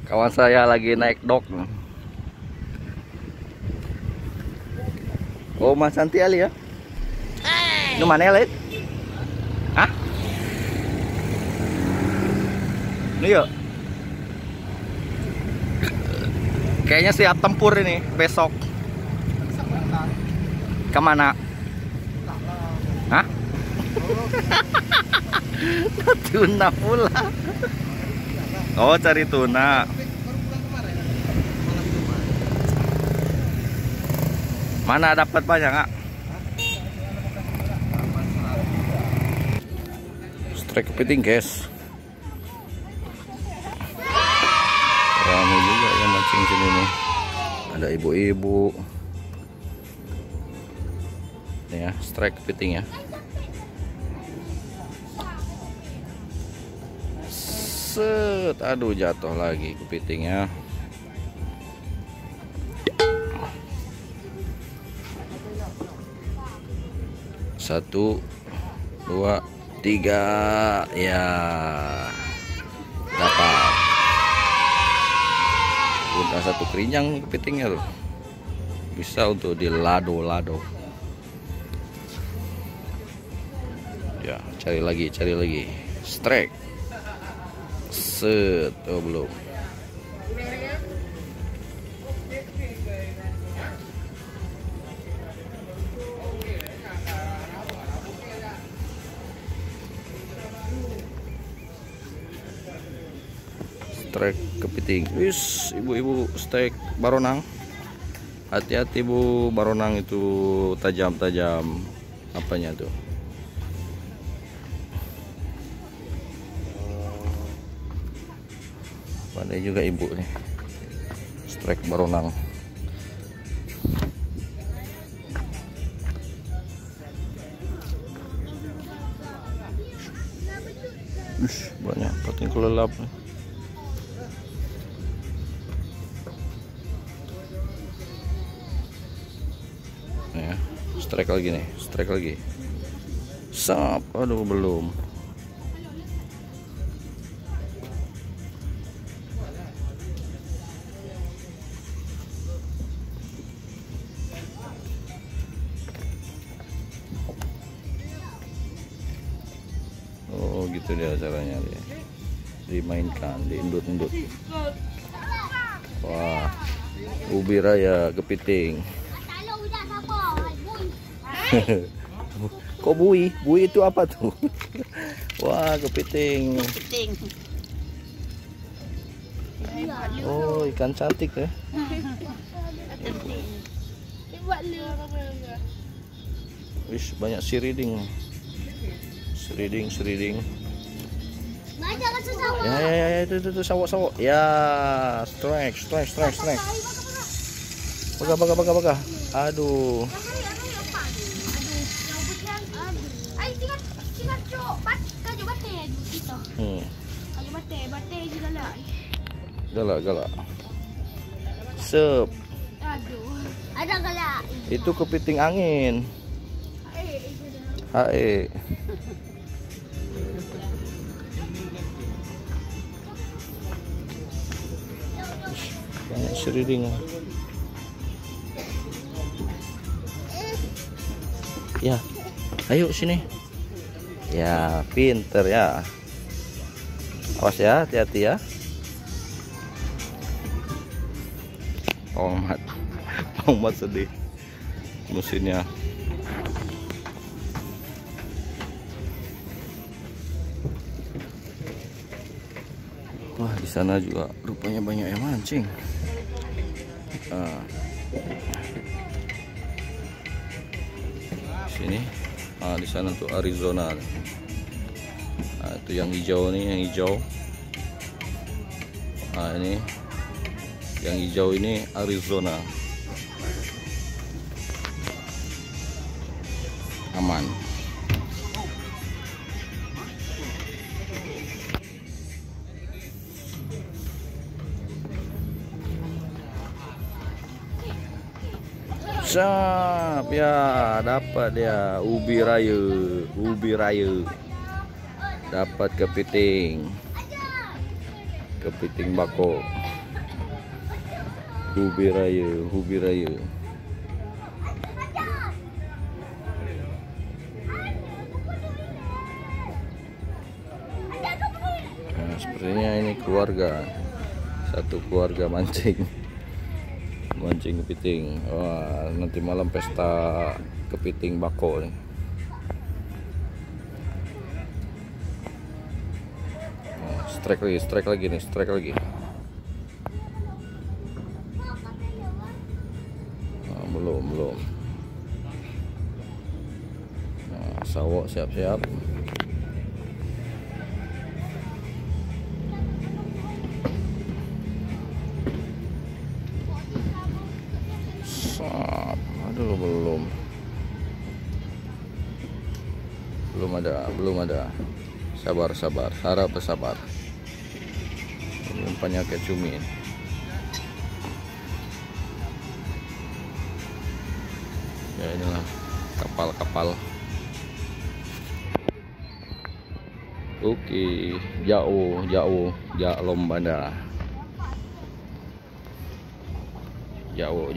Kawan saya lagi naik dok. Oh, Mas Santi Ali ya? Ini mana ya, hah? Ini yuk. Kayaknya siap tempur ini besok. Kemana? Hah? Tuna pula. Oh, cari tuna. Mana dapat banyak, Kak? Strike kepiting, guys. Ramai juga yang mancing sini nih. Ada ibu-ibu. Ya, strike kepiting ya. Set, aduh jatuh lagi kepitingnya. Satu, dua, tiga, ya dapat. Udah satu kerinjang kepitingnya tuh. Bisa untuk dilado-lado. Ya, cari lagi. Strike. Set, oh belum. Strike kepiting. Wis, ibu-ibu strike baronang. Hati-hati Bu, baronang itu tajam-tajam apanya tuh. Pandai juga ibu nih. Strike baronang. Banyak pating kelelap nih. Ya, strike lagi. Sap, aduh belum. Oh, gitu dia caranya dia. Dimainkan, diendut-endut. Wah, ubi raya kepiting. Kok bui? Bui itu apa tuh? Wah, kepiting. Oh, ikan cantik ya. Wis, banyak siriding. Ya, itu sawok. Ya, strike. Baga. Aduh. Galak. Sep. Ada galak. Itu kepiting angin. Hae. Banyak siriding. Ya, ayo sini. Ya, pinter ya. Awas ya, hati-hati ya. Mat sedih. Mesinnya. Wah, di sana juga rupanya banyak yang mancing. Sini, di sana tuh Arizona. Itu yang hijau nih, yang hijau. Ini yang hijau ini Arizona. Aman. Siap ya, dapat dia ubi raya. Dapat kepiting bako. Ubi raya, ubi raya. Nah, sepertinya ini keluarga, satu keluarga mancing kepiting. Wah, nanti malam pesta kepiting bako nih. Nah, strike lagi nih, strike lagi. Nah, belum. Nah, sawok siap-siap. Aduh, belum ada. Sabar, harap sabar. Ini umpannya kayak cumi. Ya, inilah kapal. Oke, jauh, lombada. Jauh.